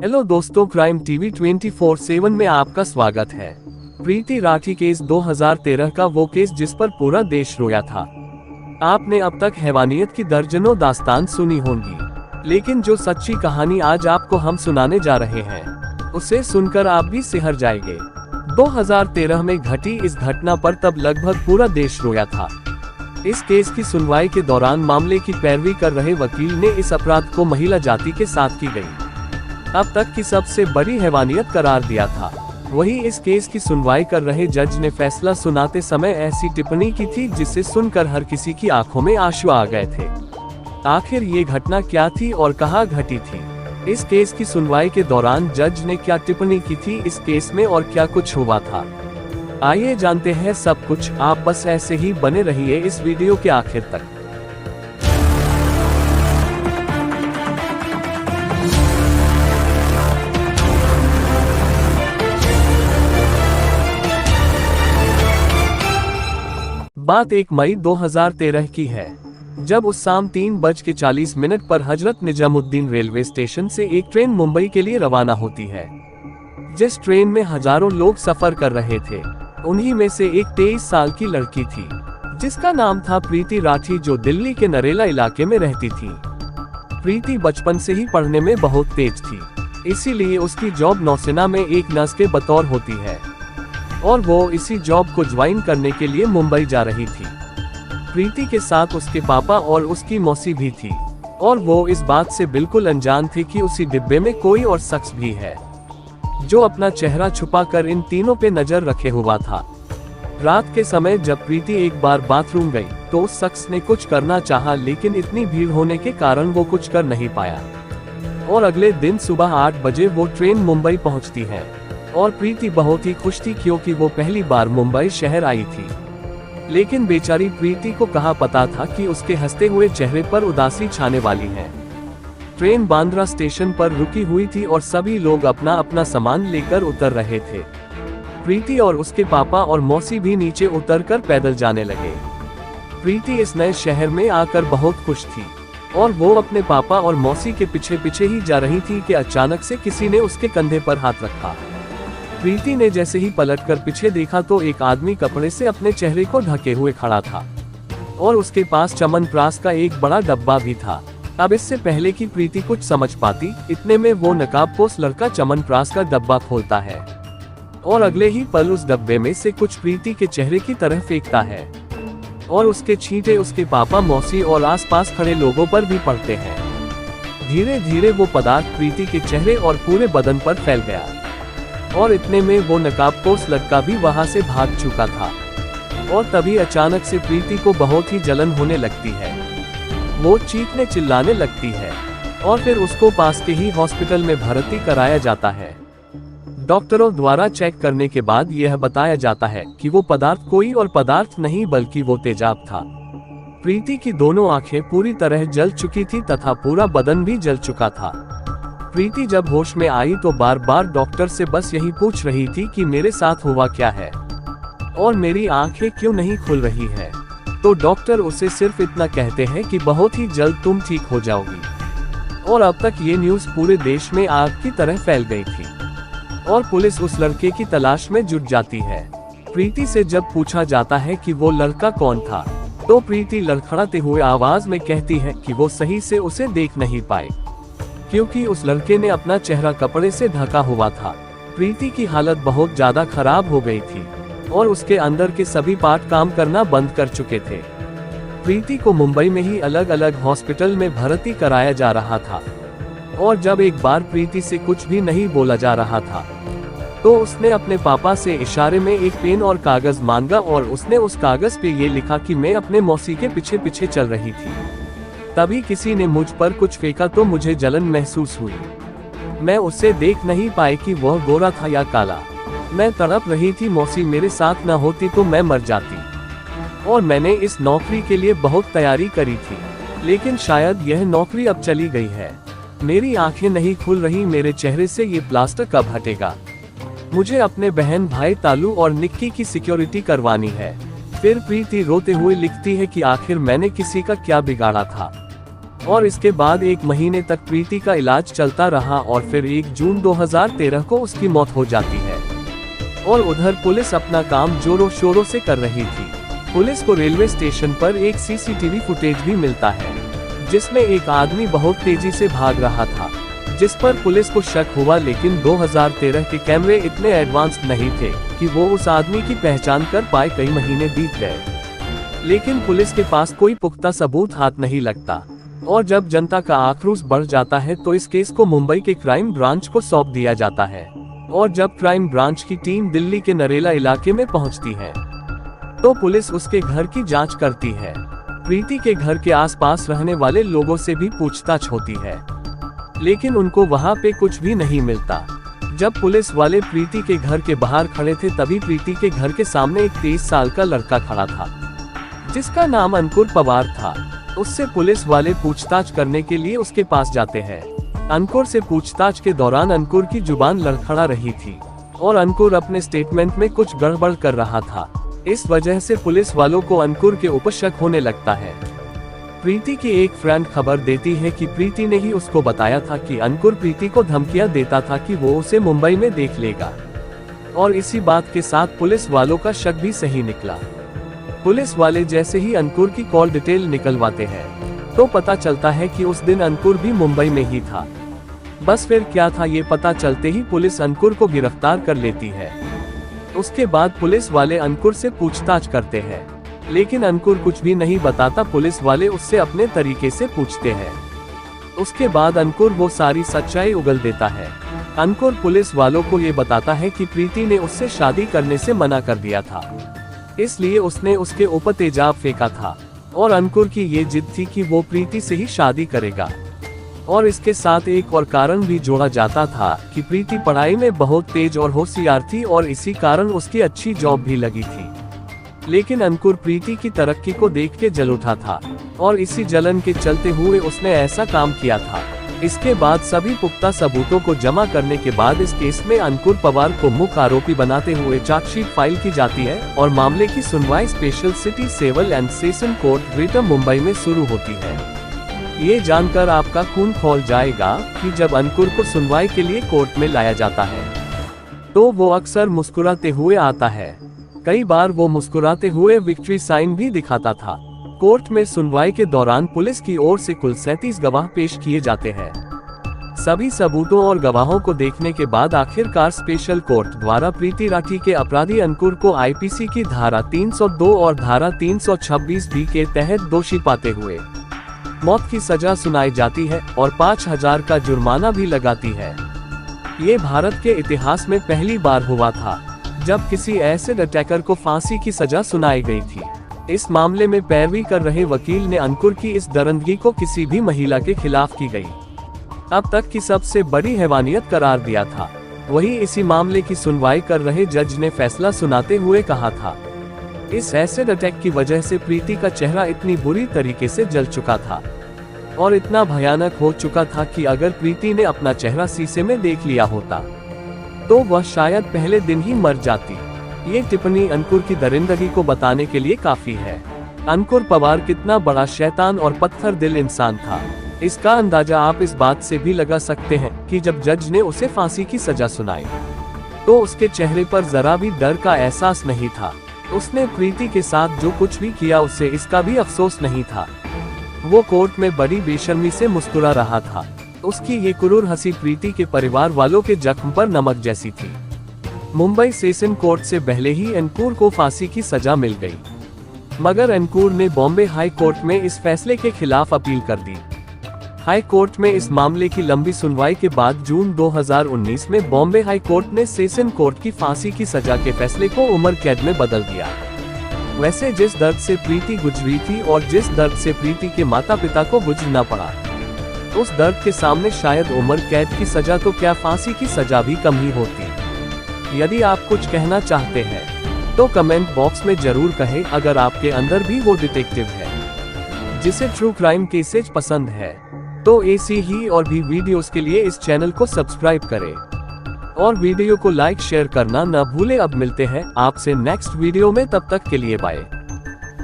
Hello दोस्तों, crime TV 24/7 में आपका स्वागत है। प्रीति राठी केस 2013 का वो केस जिस पर पूरा देश रोया था। आपने अब तक हैवानियत की दर्जनों दास्तान सुनी होंगी, लेकिन जो सच्ची कहानी आज आपको हम सुनाने जा रहे हैं, उसे सुनकर आप भी सिहर जाएंगे। 2013 में घटी इस घटना पर तब लगभग पूरा देश रोया था। इस केस की सुनवाई के दौरान मामले की पैरवी कर रहे वकील ने इस अपराध को महिला जाति के साथ की गई अब तक की सबसे बड़ी हैवानियत करार दिया था। वहीं इस केस की सुनवाई कर रहे जज ने फैसला सुनाते समय ऐसी टिप्पणी की थी जिसे सुनकर हर किसी की आंखों में आंसू आ गए थे। आखिर ये घटना क्या थी और कहां घटी थी? इस केस की सुनवाई के दौरान जज ने क्या टिप्पणी की थी इस केस में और क्या कुछ हुआ था? आइए जानते हैं सब कुछ। आप बस ऐसे ही बने रहिए इस वीडियो के आखिर तक। बात 1 मई 2013 की है, जब उस शाम 3:40 पर हजरत निजामुद्दीन रेलवे स्टेशन से एक ट्रेन मुंबई के लिए रवाना होती है। जिस ट्रेन में हजारों लोग सफर कर रहे थे, उन्हीं में से एक 23 साल की लड़की थी जिसका नाम था प्रीति राठी, जो दिल्ली के नरेला इलाके में रहती थी। प्रीति बचपन से ही पढ़ने में बहुत तेज थी, इसीलिए उसकी जॉब नौसेना में एक नर्स के बतौर होती है और वो इसी जॉब को ज्वाइन करने के लिए मुंबई जा रही थी। प्रीति के साथ उसके पापा और उसकी मौसी भी थी और वो इस बात से बिल्कुल अनजान थी कि उसी डिब्बे में कोई और शख्स भी है जो अपना चेहरा छुपाकर इन तीनों पे नजर रखे हुआ था। रात के समय जब प्रीति एक बार बाथरूम गई तो उस शख्स ने कुछ करना चाहा, लेकिन इतनी भीड़ होने के कारण वो कुछ कर नहीं पाया और अगले दिन सुबह 8 बजे वो ट्रेन मुंबई पहुंचती है और प्रीति बहुत ही खुश थी क्योंकि वो पहली बार मुंबई शहर आई थी। लेकिन बेचारी प्रीति को कहाँ पता था कि उसके हंसते हुए चेहरे पर उदासी छाने वाली है। ट्रेन बांद्रा स्टेशन पर रुकी हुई थी और सभी लोग अपना अपना सामान लेकर उतर रहे थे। प्रीति और उसके पापा और मौसी भी नीचे उतरकर पैदल जाने लगे। प्रीति इस नए शहर में आकर बहुत खुश थी और वो अपने पापा और मौसी के पीछे पीछे ही जा रही थी कि अचानक से किसी ने उसके कंधे पर हाथ रखा। प्रीति ने जैसे ही पलटकर पीछे देखा तो एक आदमी कपड़े से अपने चेहरे को ढके हुए खड़ा था और उसके पास च्यवनप्राश का एक बड़ा डब्बा भी था। अब इससे पहले कि प्रीति कुछ समझ पाती, इतने में वो नकाबपोश लड़का च्यवनप्राश का डब्बा खोलता है और अगले ही पल उस डब्बे में से कुछ प्रीति के चेहरे की तरफ फेंकता है और उसके छींटे उसके पापा, मौसी और आसपास खड़े लोगों पर भी पड़ते हैं। धीरे धीरे वो पदार्थ प्रीति के चेहरे और पूरे बदन पर फैल गया और इतने में वो नकाबपोश लड़का भी वहां से भाग चुका था और तभी अचानक से प्रीति को बहुत ही जलन होने लगती है। वो चीखने चिल्लाने लगती है और फिर उसको पास के ही हॉस्पिटल में भर्ती कराया जाता है। डॉक्टरों द्वारा चेक करने के बाद यह बताया जाता है कि वो पदार्थ कोई और पदार्थ नहीं बल्कि वो तेजाब था। प्रीति की दोनों आंखें पूरी तरह जल चुकी थी तथा पूरा बदन भी जल चुका था। प्रीति जब होश में आई तो बार बार डॉक्टर से बस यही पूछ रही थी कि मेरे साथ हुआ क्या है और मेरी आंखें क्यों नहीं खुल रही है। तो डॉक्टर उसे सिर्फ इतना कहते हैं कि बहुत ही जल्द तुम ठीक हो जाओगी। और अब तक ये न्यूज़ पूरे देश में आग की तरह फैल गई थी और पुलिस उस लड़के की तलाश में जुट जाती है। प्रीति से जब पूछा जाता है कि वो लड़का कौन था, तो प्रीति लड़खड़ाते हुए आवाज में कहती है कि वो सही से उसे देख नहीं पाए क्योंकि उस लड़के ने अपना चेहरा कपड़े से ढका हुआ था। प्रीति की हालत बहुत ज्यादा खराब हो गई थी और उसके अंदर के सभी पार्ट काम करना बंद कर चुके थे। प्रीति को मुंबई में ही अलग अलग हॉस्पिटल में भर्ती कराया जा रहा था और जब एक बार प्रीति से कुछ भी नहीं बोला जा रहा था तो उसने अपने पापा से इशारे में एक पेन और कागज मांगा और उसने उस कागज पे ये लिखा कि मैं अपने मौसी के पीछे पीछे चल रही थी। तभी किसी ने मुझ पर कुछ फेंका तो मुझे जलन महसूस हुई। मैं उसे देख नहीं पाई कि वह गोरा था या काला। मैं तड़प रही थी। मौसी मेरे साथ न होती तो मैं मर जाती और मैंने इस नौकरी के लिए बहुत तैयारी करी थी, लेकिन शायद यह नौकरी अब चली गई है। मेरी आंखें नहीं खुल रही। मेरे चेहरे से ये प्लास्टर कब हटेगा? मुझे अपने बहन भाई तालू और निक्की की सिक्योरिटी करवानी है। फिर प्रीति रोते हुए लिखती है कि आखिर मैंने किसी का क्या बिगाड़ा था और इसके बाद 1 महीने तक प्रीति का इलाज चलता रहा और फिर 1 जून 2013 को उसकी मौत हो जाती है। और उधर पुलिस अपना काम जोरों शोरों से कर रही थी। पुलिस को रेलवे स्टेशन पर एक सीसीटीवी फुटेज भी मिलता है, जिसमें एक आदमी बहुत तेजी से भाग रहा था, जिस पर पुलिस को शक हुआ, लेकिन 2013 के कैमरे इतने एडवांस नहीं थे कि वो उस आदमी की पहचान कर पाए। कई महीने बीत गए, लेकिन पुलिस के पास कोई पुख्ता सबूत हाथ नहीं लगता। और जब जनता का आक्रोश बढ़ जाता है तो इस केस को मुंबई के क्राइम ब्रांच को सौंप दिया जाता है। और जब क्राइम ब्रांच की टीम दिल्ली के नरेला इलाके में पहुंचती है तो पुलिस उसके घर की जांच करती है। प्रीति के घर के आसपास रहने वाले लोगों से भी पूछताछ होती है, लेकिन उनको वहां पे कुछ भी नहीं मिलता। जब पुलिस वाले प्रीति के घर के बाहर खड़े थे तभी प्रीति के घर के सामने एक 23 साल का लड़का खड़ा था, जिसका नाम अंकुर पवार था। उससे पुलिस वाले पूछताछ करने के लिए उसके पास जाते हैं। अंकुर से पूछताछ के दौरान अंकुर की जुबान लड़खड़ा रही थी और अंकुर अपने स्टेटमेंट में कुछ गड़बड़ कर रहा था। इस वजह से पुलिस वालों को अंकुर के ऊपर शक होने लगता है। प्रीति की एक फ्रेंड खबर देती है कि प्रीति ने ही उसको बताया था कि अंकुर प्रीति को धमकियां देता था कि वो उसे मुंबई में देख लेगा। और इसी बात के साथ पुलिस वालों का शक भी सही निकला। पुलिस वाले जैसे ही अंकुर की कॉल डिटेल निकलवाते हैं तो पता चलता है कि उस दिन अंकुर भी मुंबई में ही था। बस फिर क्या था ये पता चलते ही पुलिस अंकुर को गिरफ्तार कर लेती है। उसके बाद पुलिस वाले अंकुर से पूछताछ करते हैं, लेकिन अंकुर कुछ भी नहीं बताता। पुलिस वाले उससे अपने तरीके से पूछते हैं। उसके बाद अंकुर वो सारी सच्चाई उगल देता है। अंकुर पुलिस वालों को ये बताता है कि प्रीति ने उससे शादी करने से मना कर दिया था, इसलिए उसने उसके ऊपर तेजाब फेंका था। और अंकुर की ये जिद थी कि वो प्रीति से ही शादी करेगा। और इसके साथ एक और कारण भी जोड़ा जाता था कि प्रीति पढ़ाई में बहुत तेज और होशियार थी और इसी कारण उसकी अच्छी जॉब भी लगी थी। लेकिन अंकुर प्रीति की तरक्की को देख के जल उठा था और इसी जलन के चलते हुए उसने ऐसा काम किया था। इसके बाद सभी पुख्ता सबूतों को जमा करने के बाद इस केस में अंकुर पवार को मुख्य आरोपी बनाते हुए चार्जशीट फाइल की जाती है और मामले की सुनवाई special city civil and session court greater Mumbai में शुरू होती है। ये जानकर आपका खून खौल जाएगा कि जब अंकुर को सुनवाई के लिए कोर्ट में लाया जाता है तो वो अक्सर मुस्कुराते हुए आता है। कई बार वो मुस्कुराते हुए विक्ट्री साइन भी दिखाता था। कोर्ट में सुनवाई के दौरान पुलिस की ओर से कुल 37 गवाह पेश किए जाते हैं। सभी सबूतों और गवाहों को देखने के बाद आखिरकार स्पेशल कोर्ट द्वारा प्रीति राठी के अपराधी अंकुर को आईपीसी की धारा 302 और धारा 326 बी के तहत दोषी पाते हुए मौत की सजा सुनाई जाती है और 5,000 का जुर्माना भी लगाती है। ये भारत के इतिहास में पहली बार हुआ था जब किसी एसिड अटैकर को फांसी की सजा सुनाई गई थी। इस मामले में पैरवी कर रहे वकील ने अंकुर की इस दरिंदगी को किसी भी महिला के खिलाफ की गई अब तक की सबसे बड़ी हैवानियत करार दिया था। वहीं इसी मामले की सुनवाई कर रहे जज ने फैसला सुनाते हुए कहा था, इस एसिड अटैक की वजह से प्रीति का चेहरा इतनी बुरी तरीके से जल चुका था और इतना भयानक हो चुका था कि अगर प्रीति ने अपना चेहरा शीशे में देख लिया होता तो वह शायद पहले दिन ही मर जाती। ये टिप्पणी अंकुर की दरिंदगी को बताने के लिए काफी है। अंकुर पवार कितना बड़ा शैतान और पत्थर दिल इंसान था, इसका अंदाजा आप इस बात से भी लगा सकते हैं कि जब जज ने उसे फांसी की सजा सुनाई तो उसके चेहरे पर जरा भी डर का एहसास नहीं था। उसने प्रीति के साथ जो कुछ भी किया उससे इसका भी अफसोस नहीं था। वो कोर्ट में बड़ी बेशर्मी से मुस्कुरा रहा था। उसकी ये क्रूर हंसी प्रीति के परिवार वालों के जख्म पर नमक जैसी थी। मुंबई सेशन कोर्ट से पहले ही अंकुर को फांसी की सजा मिल गई, मगर अंकुर ने बॉम्बे हाई कोर्ट में इस फैसले के खिलाफ अपील कर दी। हाई कोर्ट में इस मामले की लंबी सुनवाई के बाद जून 2019 में बॉम्बे हाई कोर्ट ने सेशन कोर्ट की फांसी की सजा के फैसले को उम्र कैद में बदल दिया। वैसे जिस दर्द से प्रीति गुजरी थी और जिस दर्द से प्रीति के माता पिता को गुजरना पड़ा, उस दर्द के सामने शायद उम्र कैद की सजा तो क्या फांसी की सजा भी कम ही होती। यदि आप कुछ कहना चाहते हैं तो कमेंट बॉक्स में जरूर कहें। अगर आपके अंदर भी वो डिटेक्टिव है जिसे ट्रू क्राइम केसेज पसंद है तो ऐसी ही और भी वीडियोस के लिए इस चैनल को सब्सक्राइब करें और वीडियो को लाइक शेयर करना न भूले। अब मिलते हैं आपसे नेक्स्ट वीडियो में, तब तक के लिए बाय।